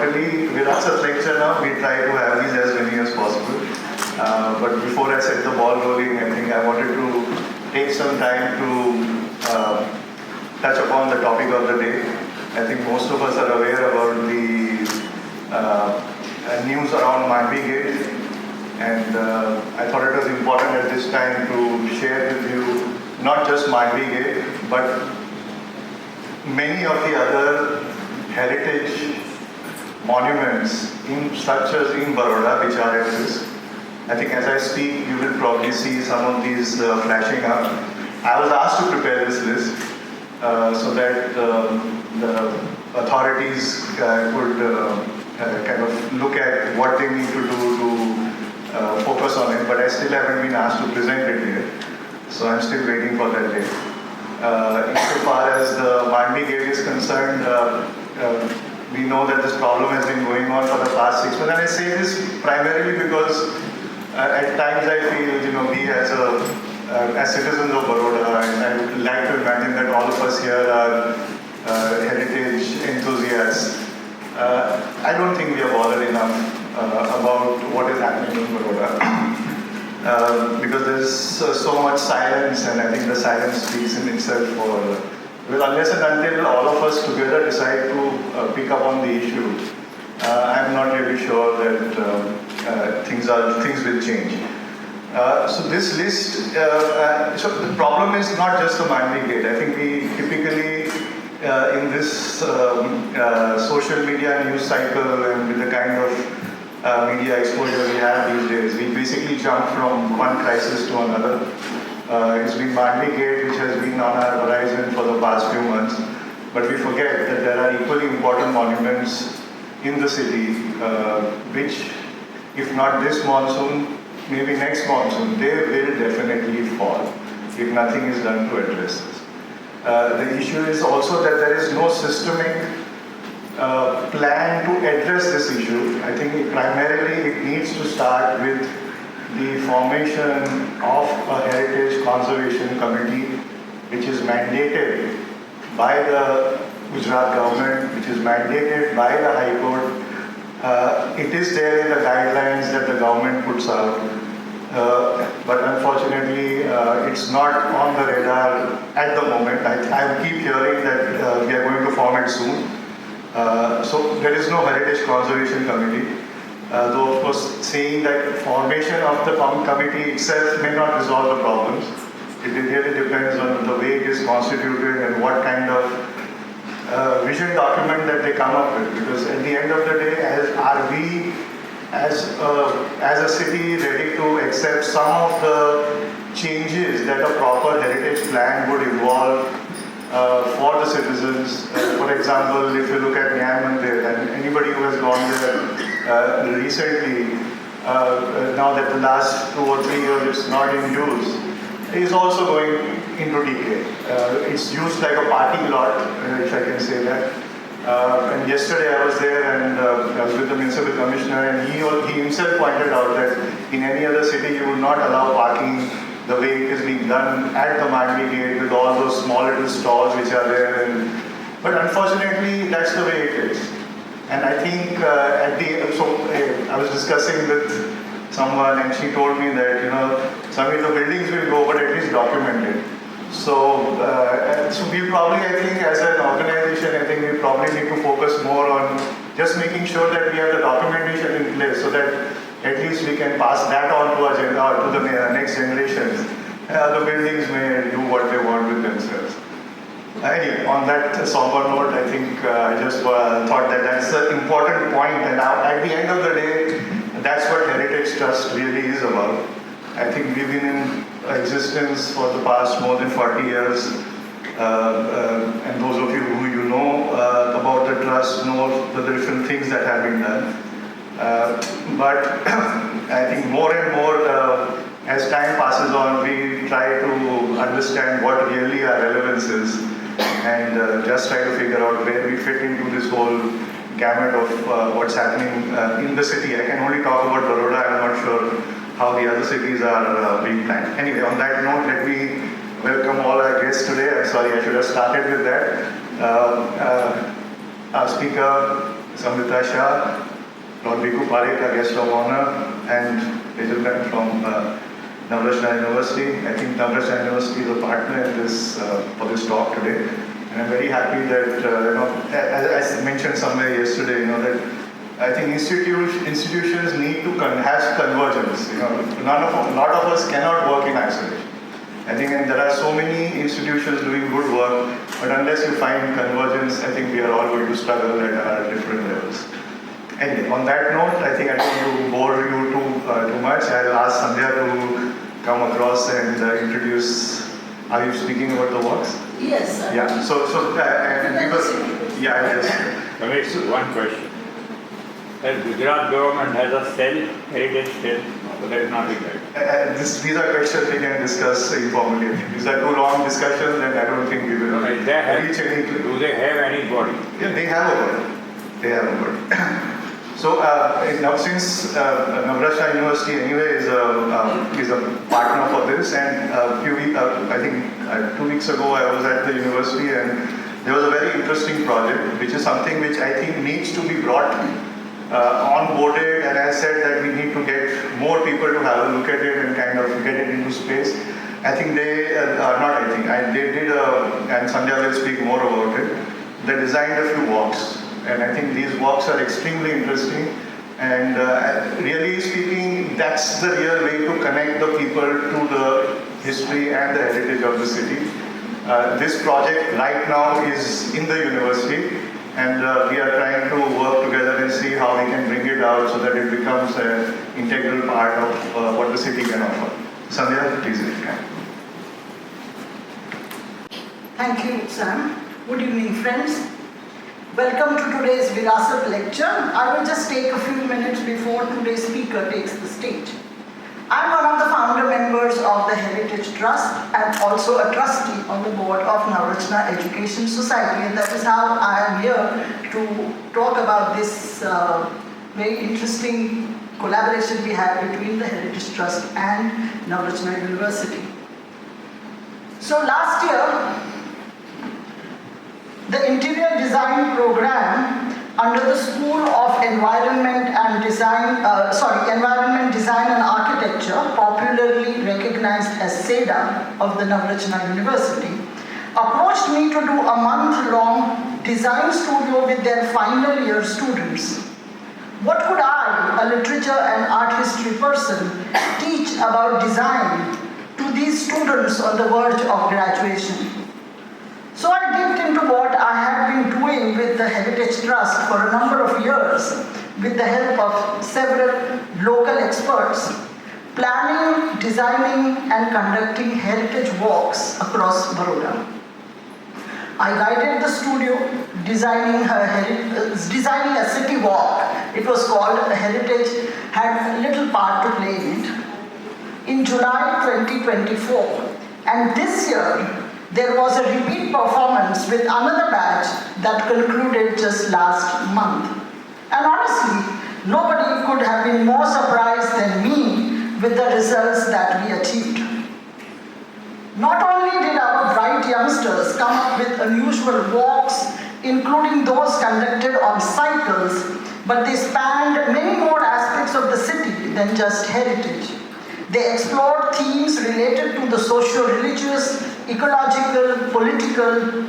quarterly Viraasat lecture now. We try to have these as many as possible. But before I set the ball rolling, I think I wanted to take some time to touch upon the topic of the day. I think most of us are aware about the news around Manvi Gate, and I thought it was important at this time to share with you not just Manvi Gate, but many of the other heritage monuments in structures in Baroda which are at risk. I think as I speak, you will probably see some of these flashing up. I was asked to prepare this list so that the authorities could kind of look at what they need to do to focus on it, but I still haven't been asked to present it yet. So I'm still waiting for that day. Insofar as the Manvi Gate is concerned, we know that this problem has been going on for the past 6 months. And I say this primarily because at times I feel, we as citizens of Baroda, and I would like to imagine that all of us here are heritage enthusiasts. I don't think we are bothered enough about what is happening in Baroda. Because there's so much silence, and I think the silence speaks in itself for, unless and until all of us together decide to pick up on the issue, I'm not really sure that things will change. So this list, so the problem is not just the Manvi Gate. I think we typically in this social media news cycle and with the kind of media exposure we have these days, we basically jump from one crisis to another. It's been Manvi Gate which has been on our horizon for the past few months, but we forget that there are equally important monuments in the city which, if not this monsoon, maybe next monsoon, they will definitely fall if nothing is done to address this. The issue is also that there is no systemic plan to address this issue. I think primarily it needs to start with the formation of a heritage conservation committee which is mandated by the Gujarat government, which is mandated by the High Court. It is there in the guidelines that the government puts out, but unfortunately it's not on the radar at the moment. I keep hearing that we are going to form it soon. So there is no Heritage Conservation Committee, though of course saying that formation of the committee itself may not resolve the problems. It really depends on the way it is constituted and what kind of vision document that they come up with. Because at the end of the day, are we as a city ready to accept some of the changes that a proper heritage plan would involve for the citizens? For example, if you look at Nyaya Mandir, and anybody who has gone there recently, now that the last 2 or 3 years it's not in use, is also going into decay. It's used like a party lot, if I can say that. And yesterday I was there and I was with the municipal commissioner, and he himself pointed out that in any other city you would not allow parking the way it is being done at the Manvi Gate with all those small little stalls which are there. But unfortunately, that's the way it is. And I think I was discussing with someone, and she told me that some of the buildings will go, but at least document it. So we probably, I think, as an organization, I think we probably need to focus more on just making sure that we have the documentation in place, so that at least we can pass that on to the next generations. The buildings may do what they want with themselves. Anyway, on that somber note, I think I just thought that that's an important point, and at the end of the day, that's what Heritage Trust really is about. I think we've been in existence for the past more than 40 years, and those of you who know about the trust know the different things that have been done. But I think more and more, as time passes on, we try to understand what really our relevance is, and just try to figure out where we fit into this whole gamut of what's happening in the city. I can only talk about Baroda. I'm not sure how the other cities are being planned. Anyway, on that note, let me welcome all our guests today. I'm sorry, I should have started with that. Our speaker, Amrita Shah, Lord Bhikhu Parekh, our guest of honor, and gentleman from Navratna University. I think Navratna University is a partner in this for this talk today, and I'm very happy that as I mentioned somewhere yesterday, that I think institutions need to have convergence. A lot of us cannot work in isolation. I think there are so many institutions doing good work, but unless you find convergence, I think we are all going to struggle at our different levels. Anyway, on that note, I think I don't want to bore you too much. I'll ask Sandhya to come across and introduce. Are you speaking about the works? Yes. Yeah. And I'll just. Ramesh, one question. The Gujarat government has a heritage cell, so that is not right. These are questions we can discuss informally. These are too long discussions, and I don't think we will reach any. Do they have any body? Yeah, they have a body. They have a body. So now, since Navratna University anyway is a partner for this, and I think 2 weeks ago I was at the university, and there was a very interesting project, which is something which I think needs to be brought onboarded, and I said that we need to get more people to have a look at it and kind of get it into space. I think they did, and Sandhya will speak more about it. They designed a few walks. And I think these walks are extremely interesting. And really speaking, that's the real way to connect the people to the history and the heritage of the city. This project right now is in the university, and we are trying to work together and see how we can bring it out so that it becomes an integral part of what the city can offer. Sandhya, please. Thank you, Sam. Good evening, friends. Welcome to today's Viraasat lecture. I will just take a few minutes before today's speaker takes the stage. I'm one of the founder members of the Heritage Trust and also a trustee on the board of Navratna Education Society, and that is how I am here to talk about this very interesting collaboration we have between the Heritage Trust and Navratna University. So last year, the interior design program under the School of Environment Design and Architecture, popularly recognized as SEDA of the Navratna University, approached me to do a month-long design studio with their final year students. What could I, a literature and art history person, teach about design to these students on the verge of graduation? So I dipped into what I had been doing with the Heritage Trust for a number of years with the help of several local experts, planning, designing and conducting heritage walks across Baroda. I guided the studio designing a city walk. It was called a Heritage, had a little part to play in it, in July 2024. And this year, there was a repeat performance with another batch that concluded just last month. And honestly, nobody could have been more surprised than me with the results that we achieved. Not only did our bright youngsters come up with unusual walks, including those conducted on cycles, but they spanned many more aspects of the city than just heritage. They explored themes related to the socio-religious, ecological, political,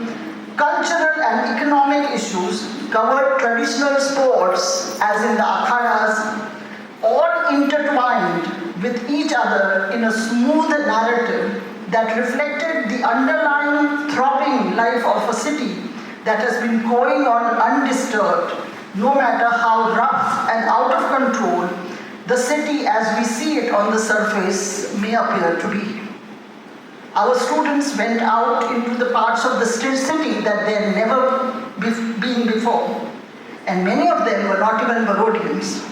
cultural and economic issues, covered traditional sports, as in the akhadas, all intertwined with each other in a smooth narrative that reflected the underlying throbbing life of a city that has been going on undisturbed, no matter how rough and out of control the city as we see it on the surface may appear to be. Our students went out into the parts of the city that they had never been before, and many of them were not even Barodians.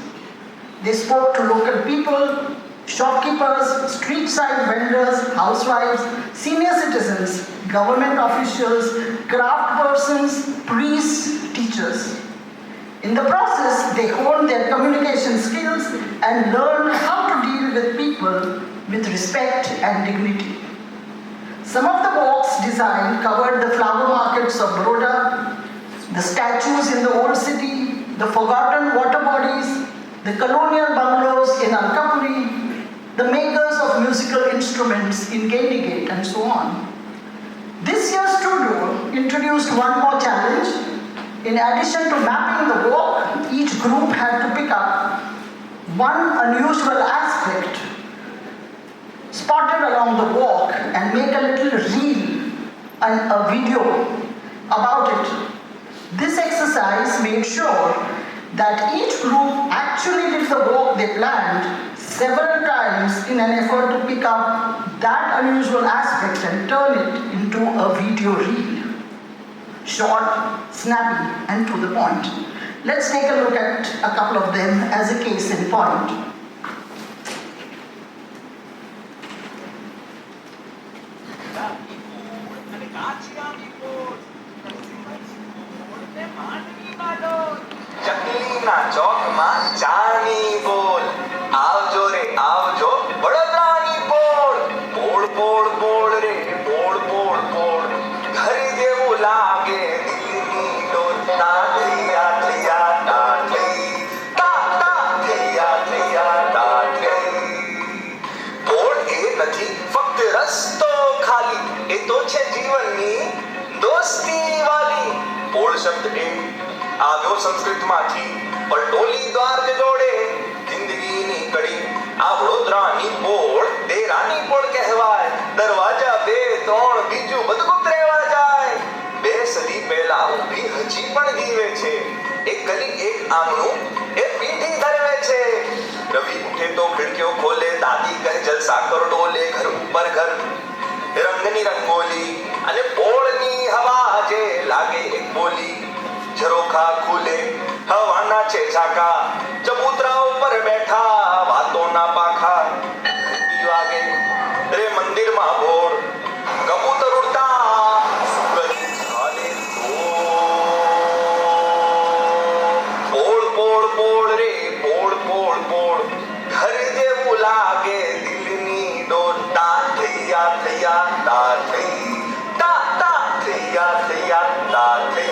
They spoke to local people, shopkeepers, street side vendors, housewives, senior citizens, government officials, craft persons, priests, teachers. In the process, they honed their communication skills and learned how to deal with people with respect and dignity. Some of the walks designed covered the flower markets of Baroda, the statues in the old city, the forgotten water bodies, the colonial bungalows in Alkapuri, the makers of musical instruments in Gandigate, and so on. This year's studio introduced one more challenge. In addition to mapping the walk, each group had to pick up one unusual aspect spotted along the walk and make a little reel and a video about it. This exercise made sure that each group actually did the walk they planned several times in an effort to pick up that unusual aspect and turn it into a video reel. Short, snappy, and to the point. Let's take a look at a couple of them as a case in point. ચકલીના ચોકમાં ચાની બોલ આવજો રે આવજો વડોદરાની પોળ પોળ પોળ પોળ રે પોળ પોળ પોળ ઘર જેવું લાગે દિલની ડોલ તા થયા થયા તા થઈ તા તા થયા થયા તા થઈ પોળ એ નથી ફક્ત રસ્તો ખાલી એ તો છે જીવનની દોસ્તી વાલી પોળ શબ્દ એ આવ્યો સંસ્કૃતમાંથી પટોલી દ્વાર જે જોડે જિંદગીની કડી આ વડોદરાની પોળ દેરાની પોળ કહેવાય દરવાજા બે ત્રણ બીજું બધું ગુપ્ત રહેવા જાય બે સદી પહેલા ઊભી હજી પણ જીવે છે એક ગલી એક આંગણું એ પીઠી ધરવે છે રવિ ઉઠે તો ખિડકીઓ ખોલે દાદી કહે જલસા કરો ડોલે ઘર ઉપર ઘર રંગની રંગોલી અને પોળની હવા જે લાગે એક બોલી ઝરોખા ખુલે હવાના છે ઝાકા ચબૂતરા ઉપર બેઠા વાતોના પાખા ઘંટી વાગે રે મંદિરમાં ભોર કબૂતર ઉડતા સુગંધ ચાલે પોળ પોળ પોળ રે પોળ પોળ પોળ ઘર જેવું લાગે દિલની ડોર તા થયા થયા તા થઈ તા તા થયા થયા તા થઈ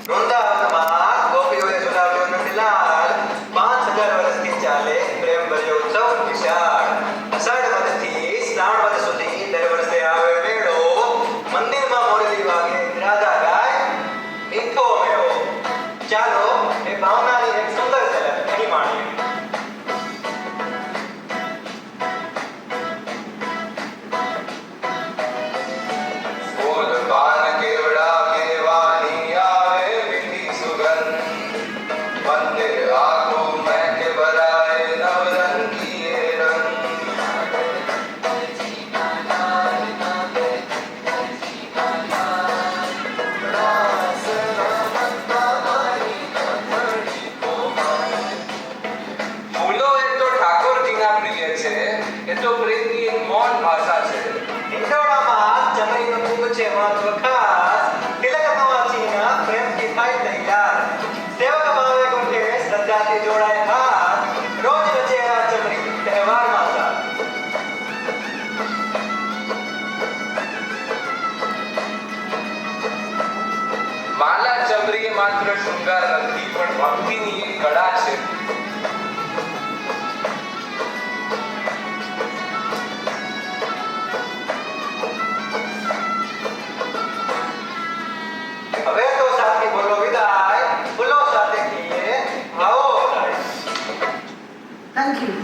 વૃંદાવનમાં ગોપીઓએ ઝુલાવ્યો નંદલાલ 5000 વર્ષથી ચાલે પ્રેમ ભર્યો ઉત્સવ વિશાળ અષાઢ મધથી શ્રાવણ મધ સુધી દર વર્ષે આવે મેળો મંદિરમાં મોરલી વાગે રાધા ગાય મીઠો મેળો ચાલો એ ભાવનાની એક સુંદર ઝલક અહીં માણીએ માત્ર શૃંગાર નથી પણ ભક્તિની એક કળા છે હવે તો સાથે બોલો વિદાય બોલો સાથે કહીએ આવો Thank you.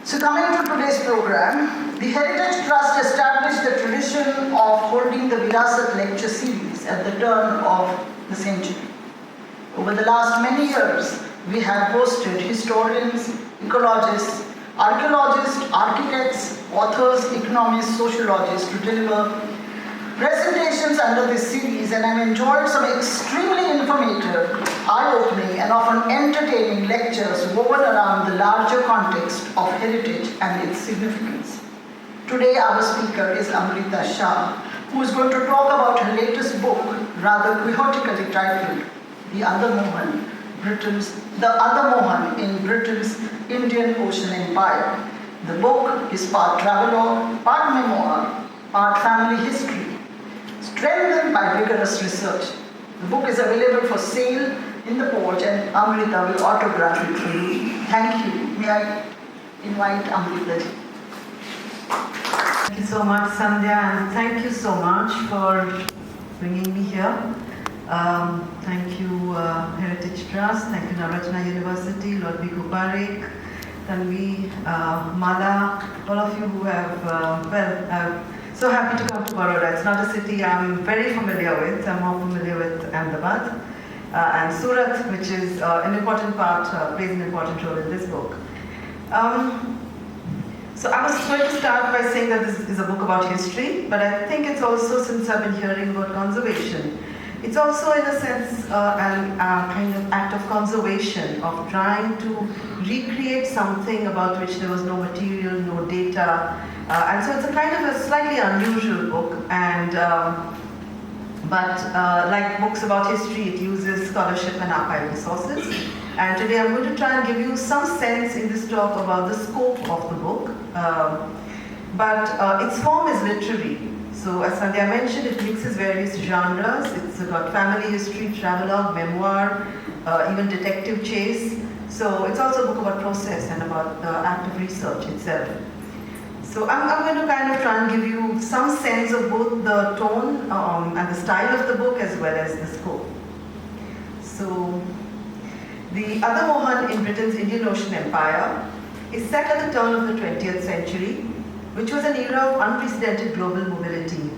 So coming to today's program, the Heritage Trust established the tradition of holding the Viraasat lecture series at the turn of the century. Over the last many years, we have hosted historians, ecologists, archaeologists, architects, authors, economists, sociologists to deliver presentations under this series, and I've enjoyed some extremely informative, eye-opening and often entertaining lectures woven around the larger context of heritage and its significance. Today our speaker is Amrita Shah, who is going to talk about her latest book, rather quixotically titled The Other Mohan, the Other Mohan in Britain's Indian Ocean Empire. The book is part travelogue, part memoir, part family history, strengthened by rigorous research. The book is available for sale in the porch and Amrita will autograph it for you. Thank you. May I invite Amrita ji. Thank you so much, Sandhya, and thank you so much for bringing me here. Thank you, Heritage Trust, thank you, Navratna University, Lord Bhikhu Parekh, Tanvi, Mala, all of you who have, I'm so happy to come to Baroda. It's not a city I'm very familiar with. I'm more familiar with Ahmedabad and Surat, which is an important part, plays an important role in this book. So I was going to start by saying that this is a book about history, but I think it's also, since I've been hearing about conservation, it's also in a sense an kind of act of conservation, of trying to recreate something about which there was no material, no data. And so it's a kind of a slightly unusual book, and but like books about history, it uses scholarship and archival sources. And today I'm going to try and give you some sense in this talk about the scope of the book. But its form is literary. So as Sandhya mentioned, it mixes various genres. It's got family history, travelogue, memoir, even detective chase. So it's also a book about process and about the act of research itself. So I'm going to kind of try and give you some sense of both the tone and the style of the book as well as the scope. So the Other Mohan in Britain's Indian Ocean Empire is set at the turn of the 20th century, which was an era of unprecedented global mobility.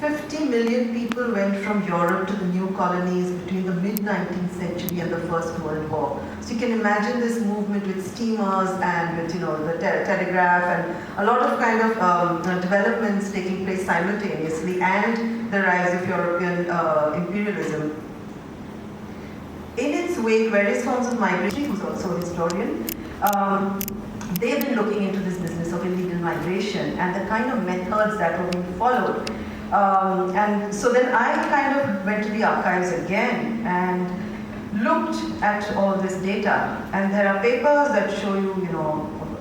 50 million people went from Europe to the new colonies between the mid-19th century and the First World War. So you can imagine this movement with steamers and with, the telegraph and a lot of kind of developments taking place simultaneously, and the rise of European imperialism. In its wake, various forms of migration, who's also a historian, they've been looking into this business of illegal migration and the kind of methods that were being followed. And so then I kind of went to the archives again and looked at all this data. And there are papers that show you,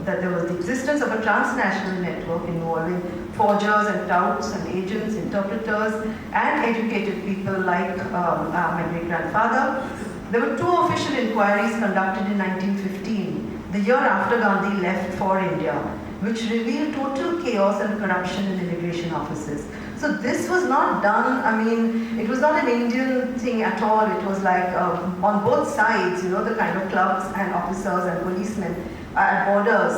that there was the existence of a transnational network involving forgers and touts and agents, interpreters, and educated people like my great-grandfather. There were 2 official inquiries conducted in 1915, the year after Gandhi left for India, which revealed total chaos and corruption in immigration offices. So this was not done, it was not an Indian thing at all. It was like on both sides, the kind of clubs and officers and policemen at borders,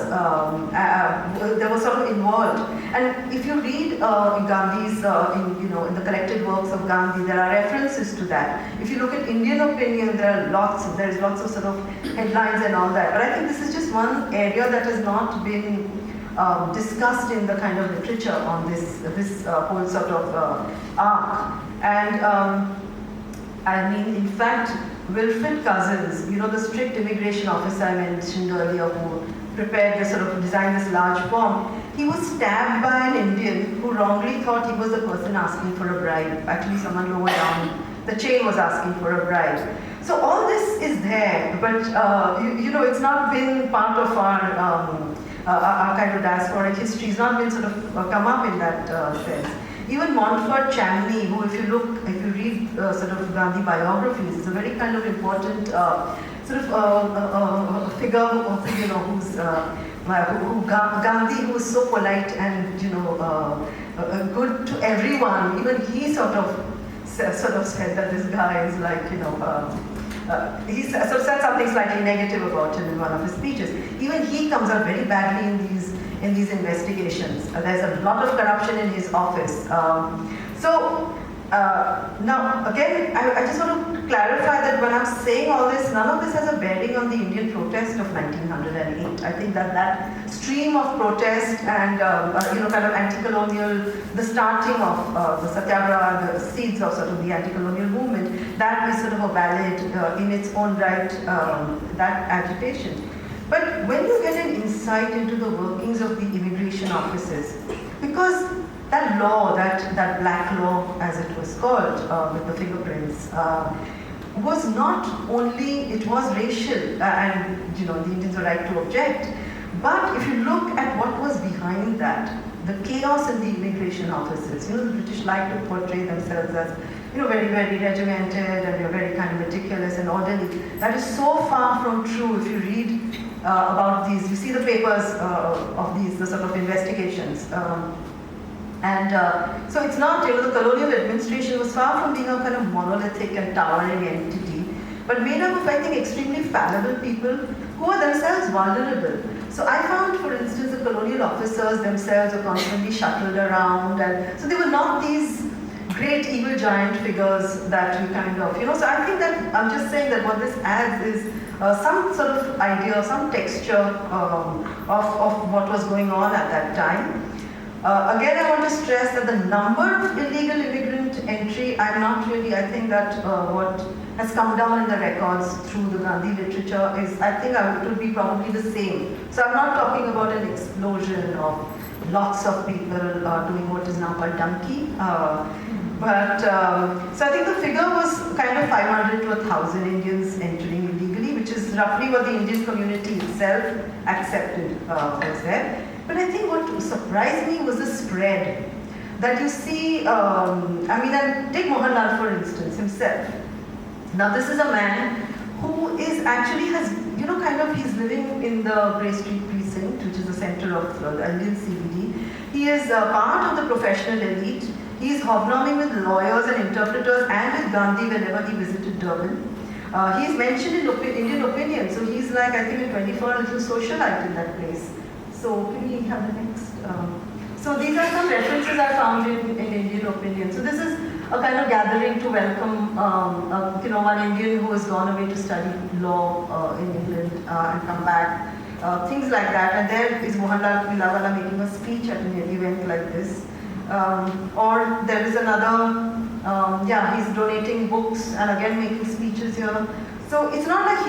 they were sort of involved. And if you read Gandhi's, in the collected works of Gandhi, there are references to that. If you look at Indian opinion, there is lots of sort of headlines and all that. But I think this is just one area that has not been discussed in the kind of literature on this whole sort of arc. And in fact, Wilfred Cousins, the strict immigration officer I mentioned earlier, who prepared this designed this large form, he was stabbed by an Indian who wrongly thought he was the person asking for a bribe. Actually, someone lower down the chain was asking for a bribe. So all this is there, but it's not been part of our kind of diasporic history. It's not been come up in that sense. Even Montfort Chamney, who if you read Gandhi biographies, is a very kind of important figure who's Gandhi, who was so polite and good to everyone. Even he sort of said that this guy is like he said something slightly negative about him in one of his speeches. Even he comes out very badly in these investigations. There's a lot of corruption in his office. Now, again, I just want to clarify that when I'm saying all this, none of this has a bearing on the Indian protest of 1908. I think that stream of protest and, kind of anti-colonial, the starting of the Satyagraha, the seeds of the anti-colonial movement, that is a valid in its own right, that agitation. But when you get an insight into the workings of the immigration offices, because that law, that black law as it was called, with the fingerprints, was not only, it was racial, and the Indians were right to object, but if you look at what was behind that, the chaos in the immigration offices, the British like to portray themselves as, very, very regimented, and they're very kind of meticulous and orderly. That is so far from true. If you read about these, you see the papers of these, the sort of investigations. So it's not, the colonial administration was far from being a kind of monolithic and towering entity, but made up of, I think, extremely fallible people who are themselves vulnerable. So I found, for instance, the colonial officers themselves were constantly shuttled around, and so they were not these great evil giant figures that we kind of, so I think that, I'm just saying that what this adds is some sort of idea, some texture of what was going on at that time. Again, I want to stress that the number of illegal immigrant entry, I'm not really, I think that what has come down in the records through the Gandhi literature is, I think it would be probably the same. So I'm not talking about an explosion of lots of people doing what is now called donkey. So I think the figure was kind of 500 to 1,000 Indians entering illegally, which is roughly what the Indian community itself accepted was there. But I think what surprised me was the spread that you see. And take Mohanlal for instance himself. Now this is a man who is actually he's living in the Grey Street precinct, which is the center of the Indian CBD. He is part of the professional elite. He is hobnobbing with lawyers and interpreters and with Gandhi whenever he visited Durban. He is mentioned in Indian opinion, so he's like, I think, a 24 little socialite in that place. So can we have the next? So these are some references I found in Indian opinion. So this is a kind of gathering to welcome, one Indian who has gone away to study law in England and come back. Things like that. And there is Mohanlal Pilawala making a speech at an event like this. Or there is another, he's donating books and again making speeches here. So it's not like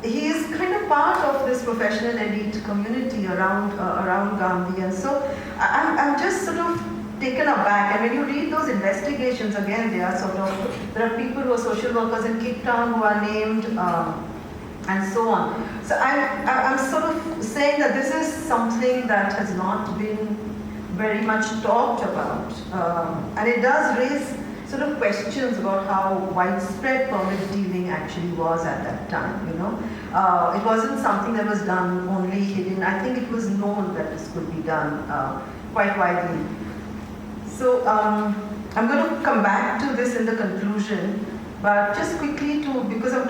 he is kind of part of this professional elite community around Gandhi, and so I'm just sort of taken aback. And when you read those investigations, again, there are people who are social workers in Cape Town who are named, and so on. So I'm sort of saying that this is something that has not been very much talked about, and it does raise sort of questions about how widespread permit dealing actually was at that time, It wasn't something that was done only hidden. I think it was known that this could be done quite widely. So I'm going to come back to this in the conclusion, but just quickly because I'm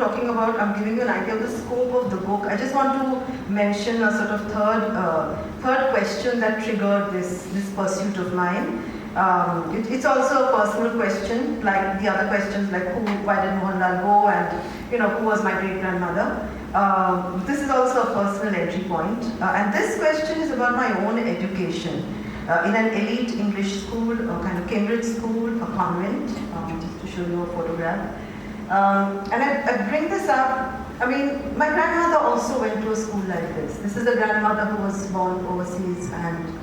giving you an idea of the scope of the book, I just want to mention a sort of third question that triggered this pursuit of mine. It's also a personal question, like the other questions, like why did Mohanlal go, and who was my great-grandmother. This is also a personal entry point, and this question is about my own education in an elite English school, a kind of Cambridge school, a convent, just to show you a photograph. And I bring this up. I mean, my grandmother also went to a school like this. This is a grandmother who was born overseas and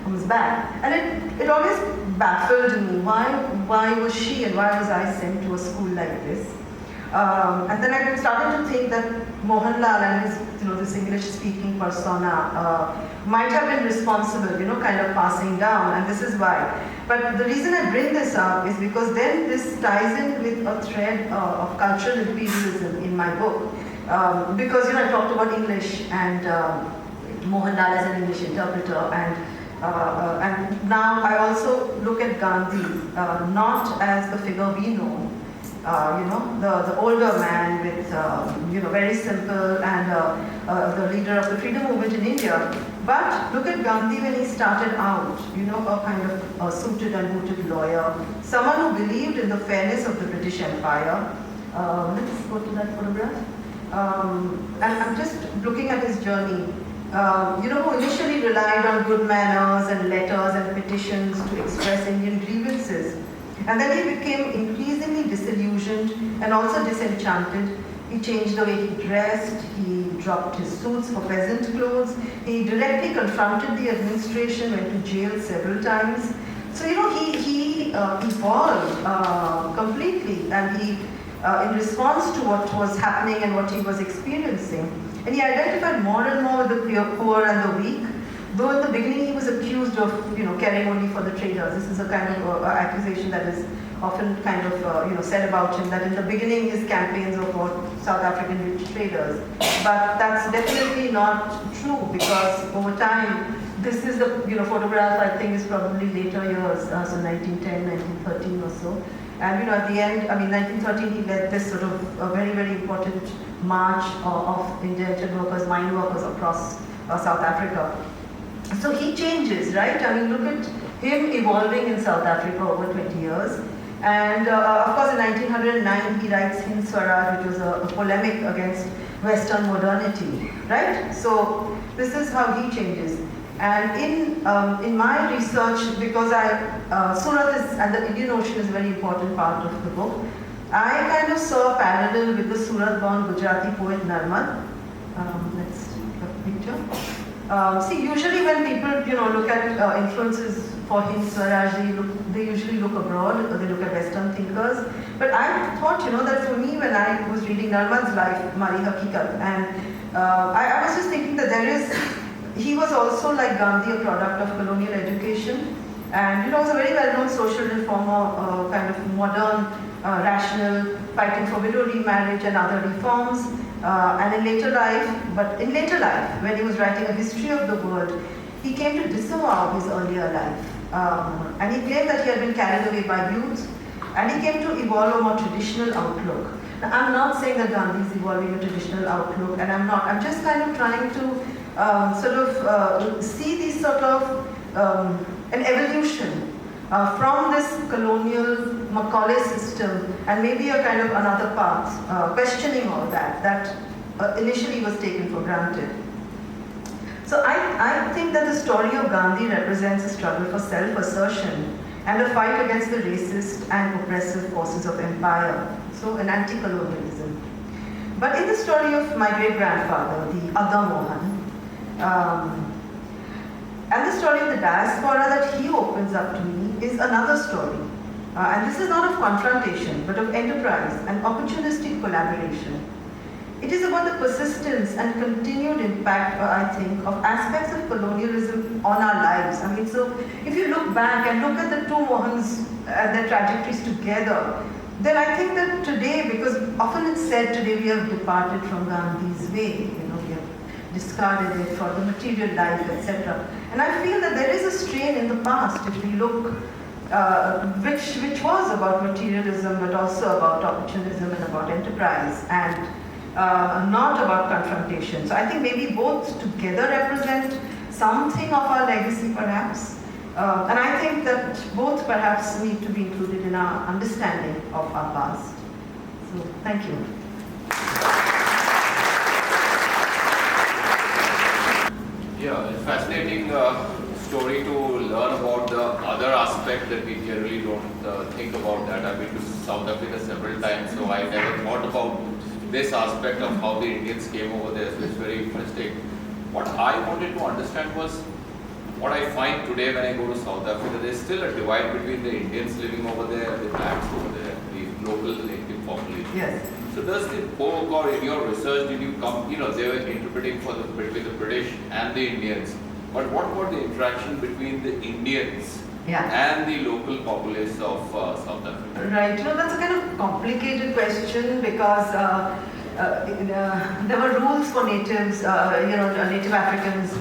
comes back. And it always baffled me. Why was she and why was I sent to a school like this? And then I started to think that Mohanlal and his, this English-speaking persona might have been responsible, kind of passing down, and this is why. But the reason I bring this up is because then this ties in with a thread of cultural imperialism in my book. Because, I talked about English and Mohanlal as an English interpreter, and now I also look at Gandhi not as the figure we know, the older man with, very simple and the leader of the freedom movement in India. But look at Gandhi when he started out, a kind of suited and booted lawyer, someone who believed in the fairness of the British Empire. Let's go to that photograph. And I'm just looking at his journey. Who initially relied on good manners and letters and petitions to express Indian grievances. And then he became increasingly disillusioned and also disenchanted. He changed the way he dressed, he dropped his suits for peasant clothes, he directly confronted the administration, went to jail several times. So, he evolved completely, and in response to what was happening and what he was experiencing. And he identified more and more with the poor and the weak, though in the beginning he was accused of caring only for the traders. This is a kind of accusation that is often kind of said about him, that in the beginning his campaigns were for South African rich traders. But that's definitely not true, because over time, this is the photograph, I think, is probably later years, so 1910, 1913 or so. And at the end, 1913, he led this sort of a very, very important march of indentured workers, mine workers across South Africa. So he changes, right? Look at him evolving in South Africa over 20 years. And of course, in 1909, he writes Hind Swaraj, which was a polemic against Western modernity, right? So this is how he changes. And in my research, because Surat and the Indian Ocean is a very important part of the book, I kind of saw a parallel with the Surat-born Gujarati poet Narmad. Let's take a picture. See, usually when people look at influences for Hind Swaraj, they usually look abroad, or they look at Western thinkers. But I thought, that for me, when I was reading Narmad's life, Mari Hakikat, and I was just thinking that he was also, like Gandhi, a product of colonial education, and was a very well-known social reformer, kind of modern, rational, fighting for widow remarriage and other reforms. And in later life, when he was writing a history of the world, he came to disavow his earlier life. And he claimed that he had been carried away by youth, and he came to evolve a more traditional outlook. Now, I'm not saying that Gandhi is evolving a traditional outlook, and I'm just kind of trying to see these sort of an evolution from this colonial Macaulay system, and maybe a kind of another path, questioning all that initially was taken for granted. So I think that the story of Gandhi represents a struggle for self-assertion and a fight against the racist and oppressive forces of empire, so an anti-colonialism. But in the story of my great-grandfather, the Other Mohan, and the story of the diaspora that he opens up to me is another story. And this is not of confrontation, but of enterprise and opportunistic collaboration. It is about the persistence and continued impact, I think, of aspects of colonialism on our lives. So if you look back and look at the two Mohans and their trajectories together, then I think that today, because often it's said today we have departed from Gandhi's way, we have discarded it for the material life, etc. And I feel that there is a strain in the past, if we look, which was about materialism, but also about opportunism and about enterprise, and not about confrontation. So I think maybe both together represent something of our legacy, perhaps. And I think that both perhaps need to be included in our understanding of our past. So thank you. Yeah, it's fascinating story to learn about the other aspect that we generally don't think about. That I've been to South Africa several times, so I never thought about this aspect of how the Indians came over there. So it's very interesting. What I wanted to understand was what I find today when I go to South Africa. There's still a divide between the Indians living over there, the blacks over there, the local native population. Yes. So does the book, or in your research, did you come, they were interpreting between the British and the Indians, but what about the interaction between the Indians and the local populace of South Africa? Right, that's a kind of complicated question, because there were rules for natives, Native Africans,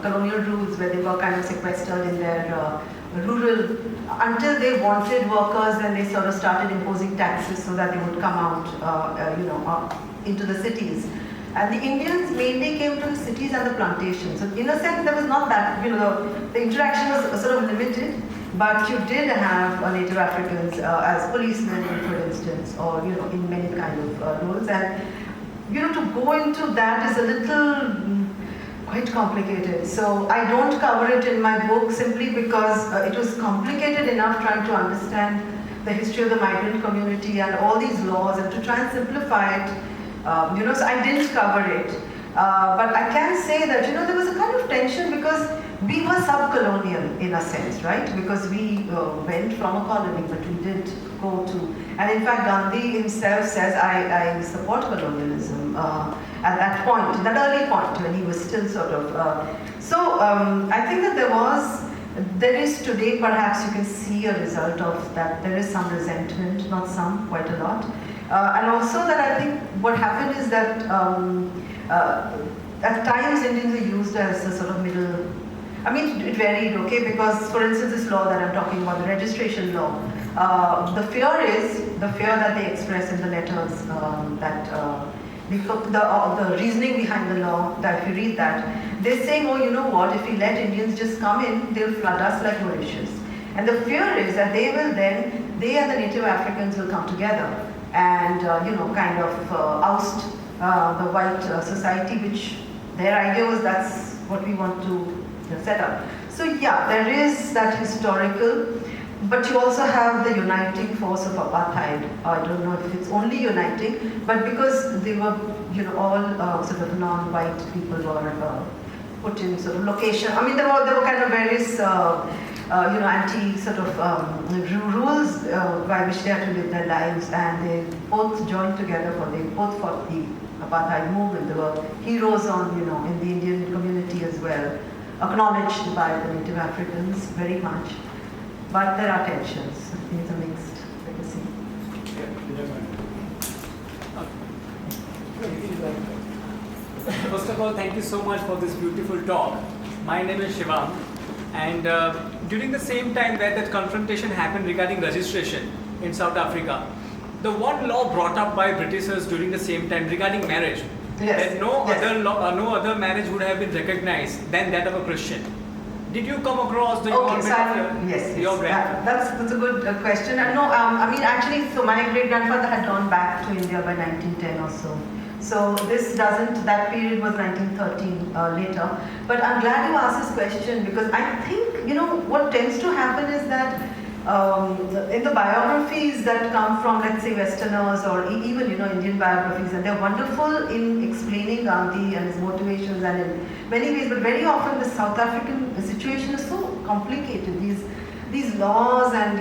colonial rules where they were kind of sequestered in their rural, until they wanted workers, and they sort of started imposing taxes so that they would come out, into the cities. And the Indians mainly came to the cities and the plantations. So in a sense, there was not that, the interaction was sort of limited, but you did have Native Africans as policemen, for instance, or, in many kind of roles. And, to go into that is a little quite complicated. So I don't cover it in my book simply because it was complicated enough trying to understand the history of the migrant community and all these laws, and to try and simplify it. So I didn't cover it. But I can say that, there was a kind of tension, because we were sub-colonial in a sense, right? Because we went from a colony, but we did go to, and in fact Gandhi himself says, I support colonialism at that point, that early point when he was still sort of, I think that there is today, perhaps you can see a result of that. There is some resentment, not some, quite a lot. And also that I think what happened is that at times Indians are used as a sort of middle, I mean it varied, okay, because for instance this law that I'm talking about, the registration law, the fear that they express in the letters, the reasoning behind the law, that if you read that, they're saying, oh, you know what, if we let Indians just come in, they'll flood us like Mauritius. And the fear is that they and the native Africans will come together and, kind of oust the white society, which their idea was that's what we want to set up. So yeah, there is that historical, but you also have the uniting force of apartheid. I don't know if it's only uniting, but because they were, all sort of non-white people were put in sort of location. I mean, there were kind of various, anti sort of rules by which they had to live their lives, and they both joined together they both fought the apartheid movement. There were heroes in the Indian community as well, acknowledged by the native Africans very much. But there are tensions. I think it's a mixed legacy. First of all, thank you so much for this beautiful talk. My name is Shivam, and during the same time that confrontation happened regarding registration in South Africa, the one law brought up by Britishers during the same time regarding marriage, that no other marriage would have been recognized than that of a Christian. Did you come across the your grandfather? That's a good question. And no, actually, so my great-grandfather had gone back to India by 1910 or so. So that period was 1913 later. But I'm glad you asked this question because I think, what tends to happen is that in the biographies that come from, let's say, Westerners or even, Indian biographies, and they're wonderful in explaining Gandhi and his motivations and in many ways, but very often the South African situation is so complicated. These laws and,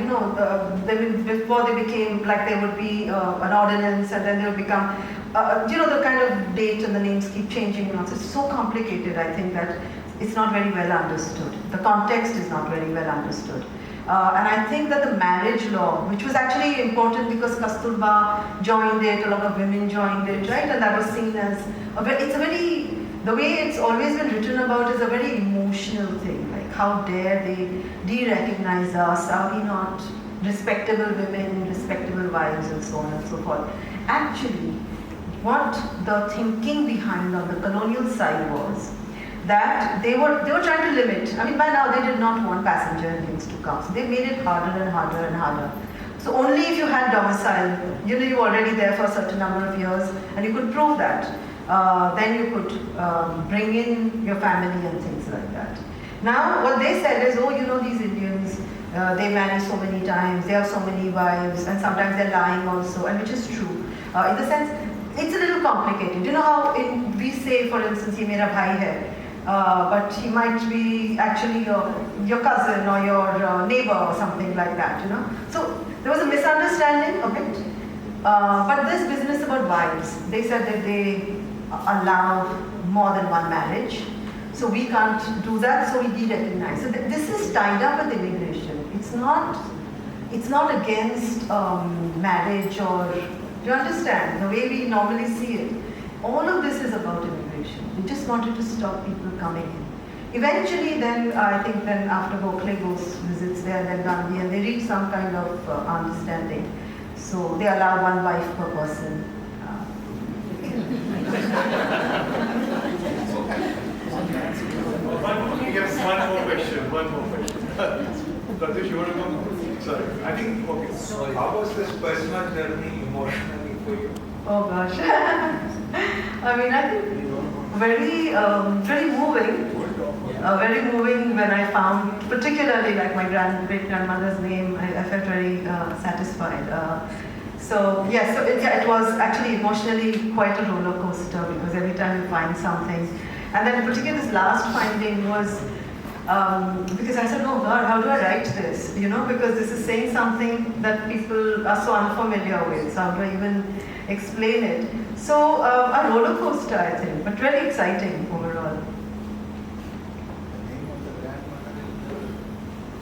before they became, like there would be an ordinance and then they would become, the kind of date and the names keep changing. So it's so complicated, I think, that it's not very well understood. The context is not very well understood. And I think that the marriage law, which was actually important because Kasturba joined it, a lot of women joined it, right? And that was seen as, the way it's always been written about is a very emotional thing. Like, how dare they de-recognize us? Are we not respectable women, respectable wives, and so on and so forth? Actually, what the thinking behind on the colonial side was, that they were trying to limit. I mean, by now they did not want passenger Indians to come. So they made it harder and harder and harder. So only if you had domicile, you were already there for a certain number of years, and you could prove that, then you could bring in your family and things like that. Now, what they said is, these Indians, they marry so many times, they have so many wives, and sometimes they're lying also, and which is true. In the sense, it's a little complicated. You know how we say, for instance, ye mera bhai hai, but he might be actually your cousin or your neighbor or something like that, So there was a misunderstanding a bit. But this business about wives, they said that they allow more than one marriage. So we can't do that, so we de-recognize. So this is tied up with immigration. It's not against marriage or, do you understand? The way we normally see it. All of this is about immigration. They just wanted to stop people coming in. Eventually then, I think then after Gokhale goes, visits there, then Gandhi, and they reach some kind of understanding. So they allow one wife per person. One more question. Pratyush, you want to go? Sorry. I think, okay. So how was this personal journey emotionally for you? Oh gosh. I mean, I think very moving. Very moving when I found, particularly like my great-grandmother's name, I felt very satisfied. So it was actually emotionally quite a roller coaster because every time you find something. And then particularly this last finding was, Because I said, oh God, how do I write this? You know, because this is saying something that people are so unfamiliar with. So how do I even explain it? So a roller coaster, I think, but very exciting overall.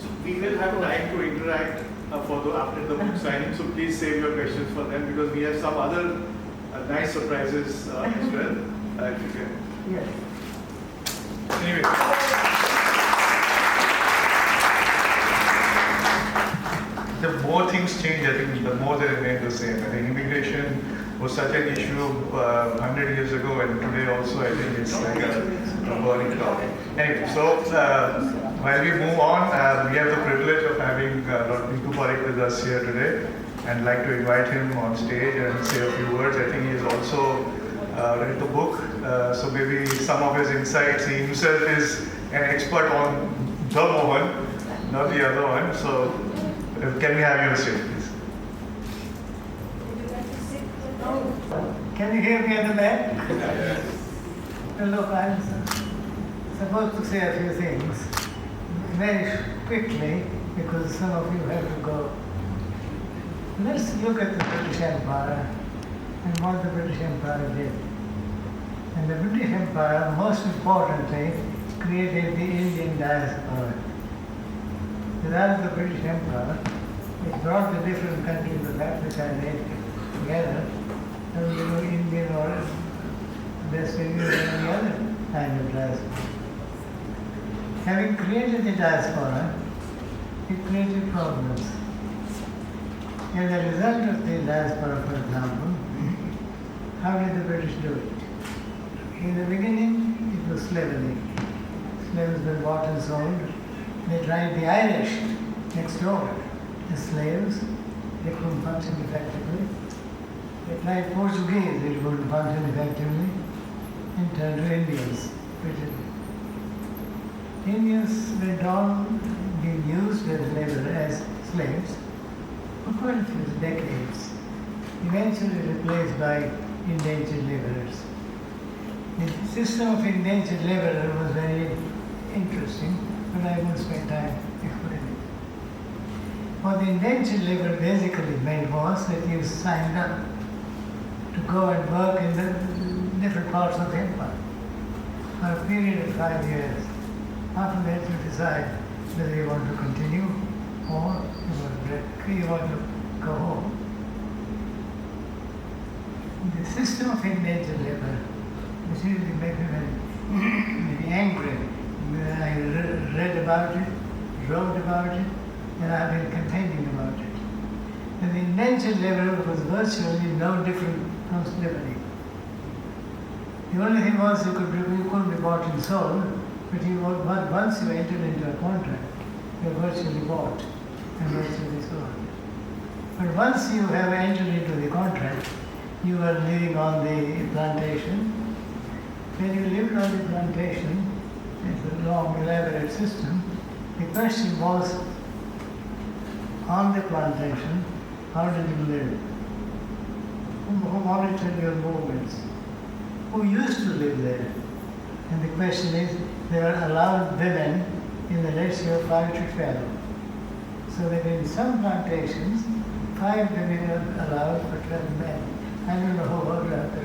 So we will have time to interact after the book signing. So please save your questions for them because we have some other nice surprises as well. If you can. Yes. Anyway. The more things change, I think the more they remain the same. I think immigration was such an issue 100 years ago, and today also I think it's like a burning topic. Anyway, so while we move on, we have the privilege of having Dr. Bhikhu Parekh with us here today, and I'd like to invite him on stage and say a few words. I think he has also read the book, so maybe some of his insights. He himself is an expert on the Mohan, not the other one. So can we have you on stage, please? Can you hear me at the back? Yes. Well, look, I'm supposed to say a few things very quickly because some of you have to go. Let's look at the British Empire and what the British Empire did. And the British Empire, most importantly, created the Indian diaspora. Without the British Empire, it brought the different countries of Africa and Asia together, and you know, Indian or West Indian or any other kind of diaspora. Having created the diaspora, it created problems. As a result of the diaspora, for example, how did the British do it? In the beginning, it was slavery. Slaves were bought and sold. They tried the Irish next door as slaves. They couldn't function effectively. They tried Portuguese, they couldn't function effectively. And turned to Indians. Indians went on being used as slaves for quite a few decades, eventually replaced by indentured laborers. The system of indentured laborer was very interesting, but I won't spend time explaining it. What the indentured labor basically meant was that you signed up to go and work in the different parts of the empire for a period of 5 years. After that, you decide whether you want to continue or you want to go home. The system of indentured labor, which really made me very angry. I read about it, wrote about it, and I've been campaigning about it. And the indentured labor was virtually no different from slavery. The only thing was you couldn't be bought and sold, but once you entered into a contract, you were virtually bought and virtually sold. But once you have entered into the contract, you are living on the plantation. When you lived on the plantation, it's a long, elaborate system. The question was, on the plantation, how did you live? Who monitored your movements? Who used to live there? And the question is, they are allowed women in the ratio of 5 to 12. So that in some plantations, 5 women are allowed for 12 men. I don't know who worked out the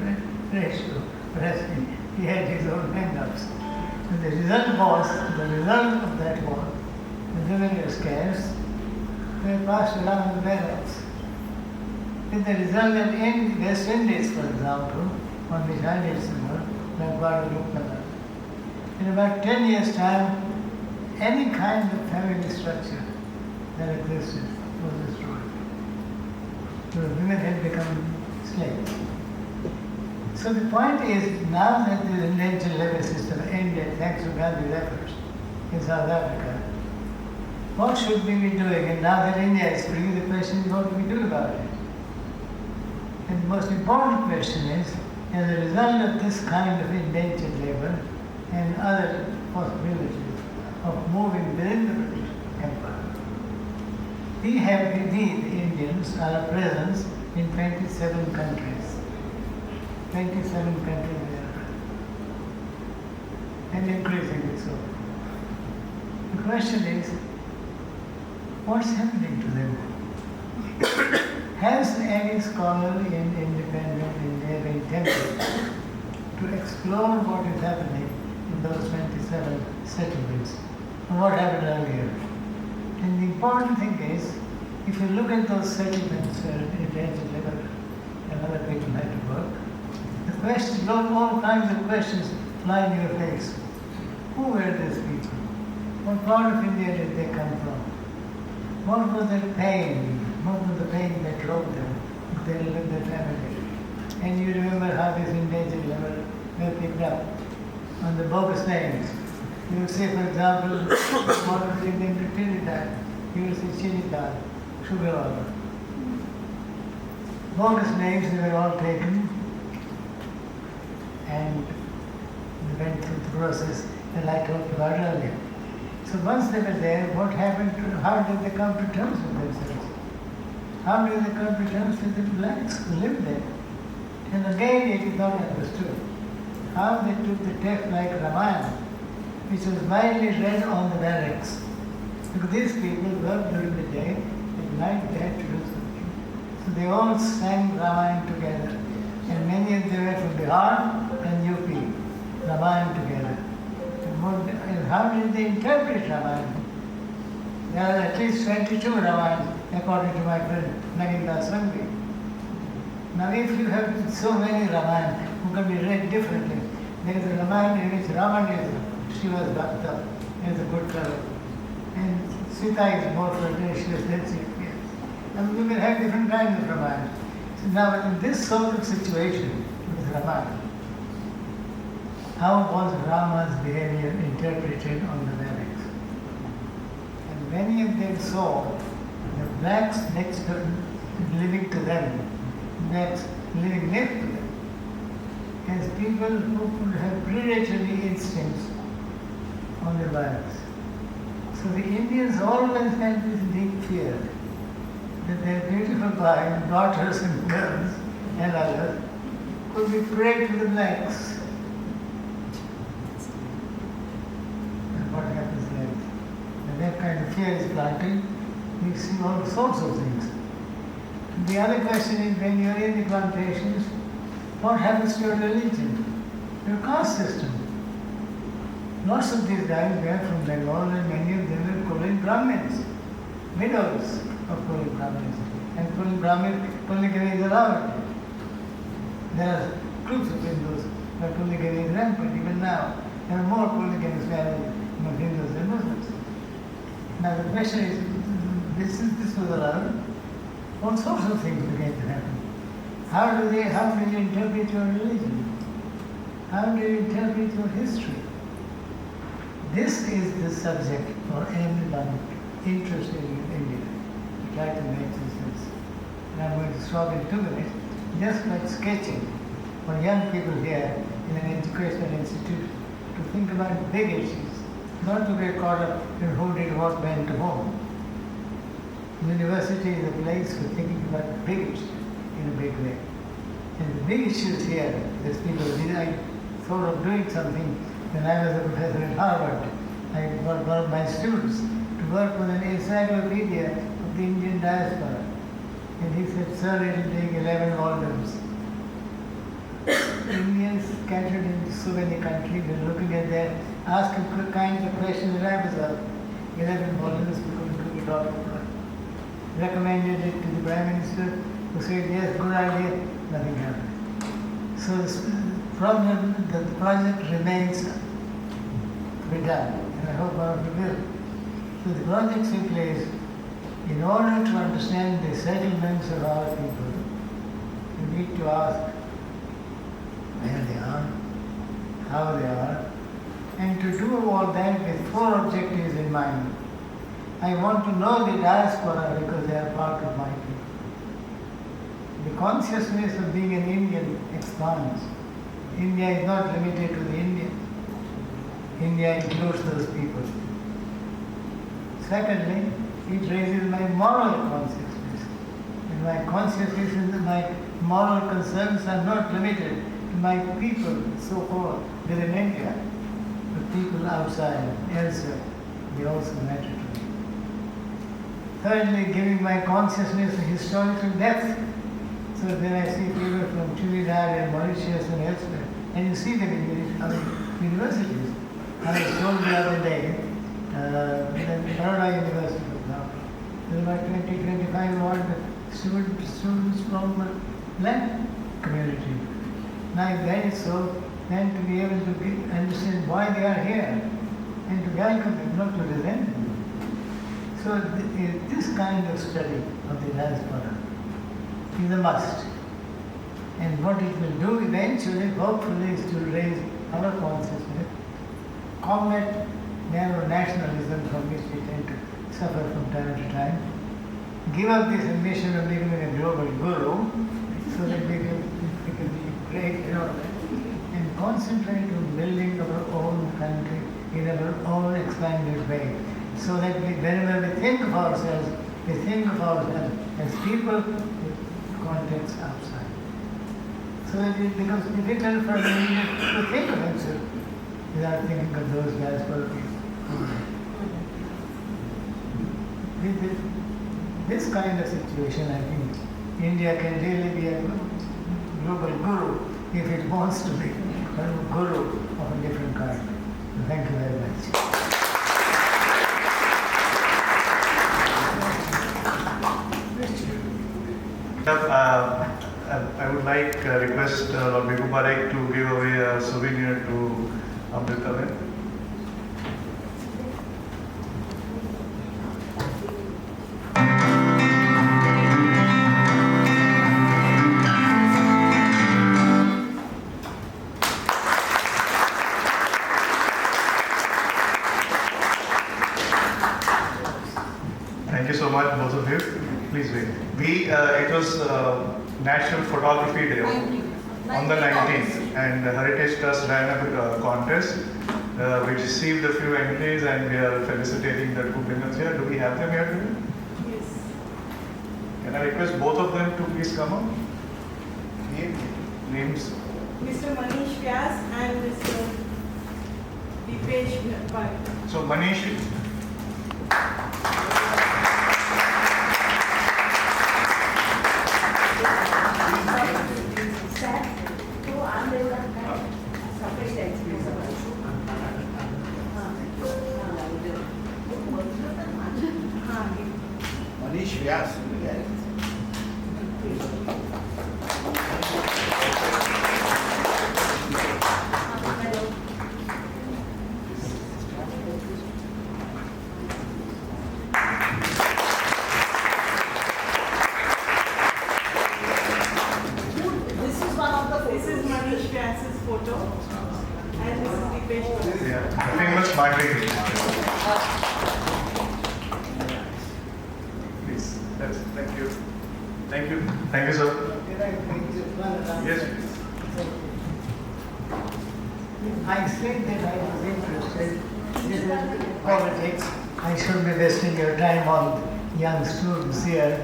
ratio, but he had his own hang-ups. And the result of that was, the women were scarce, they were passed around the barracks. With the result that in West Indies, for example, on which I did some work, like Baroda, in about 10 years' time, any kind of family structure that existed was destroyed. So the women had become slaves. So the point is, now that the indentured labor system ended thanks to Gandhi's efforts in South Africa, what should we be doing? And now that India is free, the question is what do we do about it? And the most important question is, as a result of this kind of indentured labor and other possibilities of moving within the British Empire, we, the Indians, are a presence in 27 countries. 27 countries there, and increasingly so. The question is, what's happening to them? Has any scholar in independent India been tempted to explore what is happening in those 27 settlements and what happened earlier? And the important thing is, if you look at those settlements where endangered labor and other people had to work, the question, all kinds of questions fly in your face. Who were these people? What part of India did they come from? What was their pain? What was the pain that drove them? They lived their family. And you remember how these endangered labor were picked up on the bogus names. You would say, for example, what was in them to Trinidad? You would say Trinidad, sugar oil. Bogus names, they were all taken and they went through the process that I talked about earlier. So once they were there, what happened to, how did they come to terms with themselves? How did they come to terms with the blacks who lived there? And again, it is not understood how they took the text like Ramayana, which was widely read on the barracks. Because these people worked during the day, at night they had to do something. So they all sang Ramayana together. And many of them were from Bihar and UP, Ramayana together. And how did they interpret Ramayana? There are at least 22 Ramayana, according to my friend Naginda Sangvi. Now if you have so many Ramayana who can be read differently, there is a Ramayana in which Raman is Shiva's Bhakta, is a good fellow. And Sita is more flirtatious than Sita. And we will have different kinds of Ramayana. So now in this sort of situation with Ramayana, how was Rama's behavior interpreted on the barracks? And many of them saw the blacks next to living to them, blacks living next to them, as people who could have predatory instincts on their barracks. So the Indians always had this deep fear that their beautiful daughters and girls and others could be prey to the blacks. What happens next? When that kind of fear is planted, we see all sorts of things. The other question is, when you're in the plantations, what happens to your religion, your caste system? Lots of these guys were from Bengal and many of them were Kulin Brahmins, widows of Kulin Brahmins. And Kulin Brahmin, polygamy is allowed. There are groups of Hindus where polygamy is rampant even now. There are more polygamous marriages among Hindus and Muslims. Now the question is, this was allowed, all sorts of things began to happen. How do you interpret your religion? How do you interpret your history? This is the subject for anyone interested in India to try to make some sense. And I'm going to stop in 2 minutes, just like sketching for young people here in an educational institute to think about big issues, not to get caught up in who did what when to whom. University is a place for thinking about big issues in a big way. And the big issues here, as people did, I thought of doing something when I was a professor at Harvard. I got one of my students to work with an encyclopedia of the Indian diaspora. And he said, sir, it will take 11 volumes. Indians scattered in so many countries and looking at that, asking kinds of questions that I was asking. 11 volumes, we couldn't do it all. Recommended it to the Prime Minister, who said, yes, good idea, nothing happened. So the project remains to be done, and I hope all of you will. So the project simply is, in order to understand the settlements of our people, you need to ask where they are, how they are, and to do all that with 4 objectives in mind. I want to know the diaspora because they are part of my people. The consciousness of being an Indian expands. India is not limited to the Indian. India includes those people. Secondly, it raises my moral consciousness. And my consciousness and my moral concerns are not limited to my people, so-called, within India, but people outside, elsewhere. they also matter to me. Thirdly, giving my consciousness a historical depth. So then I see people from Trinidad and Mauritius and elsewhere, and you see them in universities. I was told the other day, in Baroda University, for example, there were about 20-25 odd students from the black community. Now if that is so, then to be able to understand why they are here, and to welcome them, not to resent them. So this kind of study of the diaspora is a must. And what it will do eventually, hopefully, is to raise our consciousness, combat narrow nationalism from which we tend to suffer from time to time, give up this ambition of becoming a global guru so that we can be great, and concentrate on building our own country in our own expanded way. So that whenever we think of ourselves as people with context outside. So that it becomes difficult for me to think of himself without thinking of those diaspora people. With this kind of situation, I think India can really be a global guru if it wants to be a guru of a different kind. Thank you very much. I would like request Bhikhu Parekh to give away a souvenir to Amrita. Thank you so much, both of you. Please wait. It was National Photography Day on the 19th, and the Heritage Trust ran a contest. We received a few entries, and we are felicitating the two winners here. Do we have them here today? Yes. Can I request both of them to please come up? Names? Mr. Manish Vyas and Mr. Dipesh Parekh. So Manish. Manish Vyas. This is Manish Vyas's photo and this is Dipesh Parekh. Yeah, famous Margaret. Please, thank you. Thank you. Thank you, sir. Yes, please. I said that I was interested in politics. I shouldn't be wasting your time on young students here,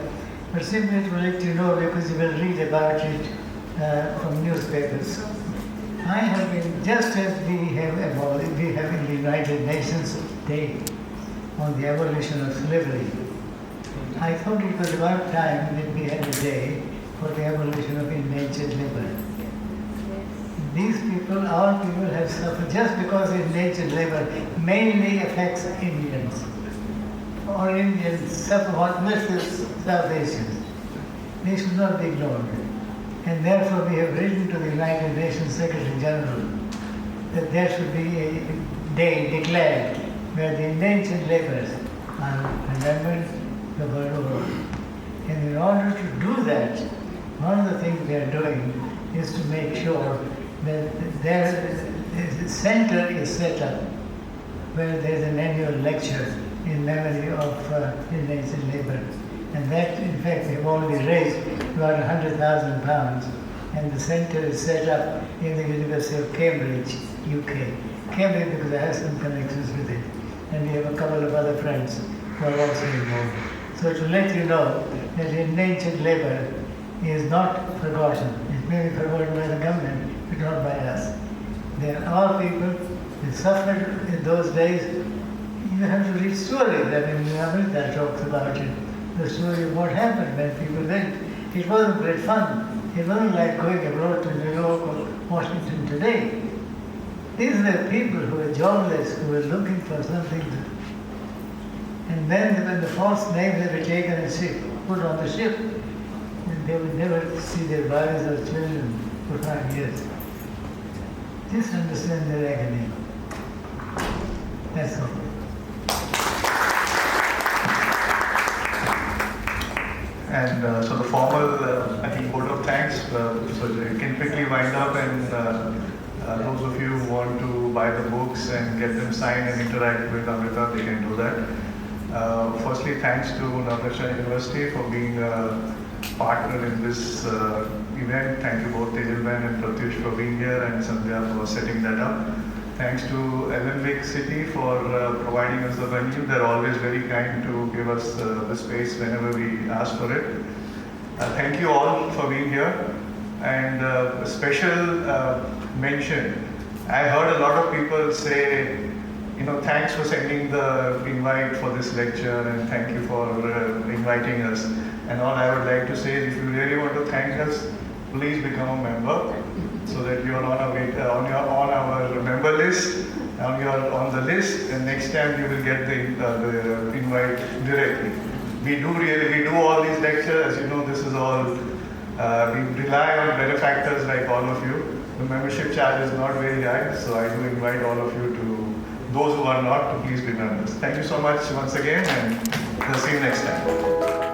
but simply to let you know, because you will read about it from newspapers. I have been, just as we have in the United Nations Day on the abolition of slavery, I thought it was about time that we had a day for the abolition of indentured labor. These people, our people, have suffered just because indentured labor mainly affects Indians. Or Indians suffer what misses South Asians. They should not be ignored. And therefore we have written to the United Nations Secretary General that there should be a day declared where the indentured laborers are remembered the world over. And in order to do that, one of the things we are doing is to make sure that their center is set up where there is an annual lecture in memory of indentured labor. And that, in fact, we have already raised about £100,000, and the center is set up in the University of Cambridge, UK. Cambridge because I have some connections with it, and we have a couple of other friends who are also involved. So to let you know that indentured labor is not forgotten. It may be forgotten by the government, but not by us. They are our people. They suffered in those days. You have to read stories. I mean, Amrita talks about it. The story of what happened when people went. It wasn't great fun. It wasn't like going abroad to New York or Washington today. These were people who were jobless, who were looking for something to. And then when the false names were taken and put on the ship, and they would never see their wives or children for 5 years. Just understand their agony. That's all. And so the formal, I think, vote of thanks, so you can quickly wind up, and those of you who want to buy the books and get them signed and interact with Amrita, they can do that. Firstly, thanks to Amrita Shah University for being a partner in this event. Thank you both Tejalban and Pratyush for being here, and Sandhya for setting that up. Thanks to Olympic City for providing us the venue. They're always very kind to give us the space whenever we ask for it. Thank you all for being here. And a special mention. I heard a lot of people say, thanks for sending the invite for this lecture, and thank you for inviting us. And all I would like to say is, if you really want to thank us, please become a member, so that you are on our member list, on the list, and next time you will get the invite directly. We do all these lectures. As you know, this is all, we rely on benefactors like all of you. The membership charge is not very high, so I do invite all of you to, those who are not, to please be members. Thank you so much once again, and we'll see you next time.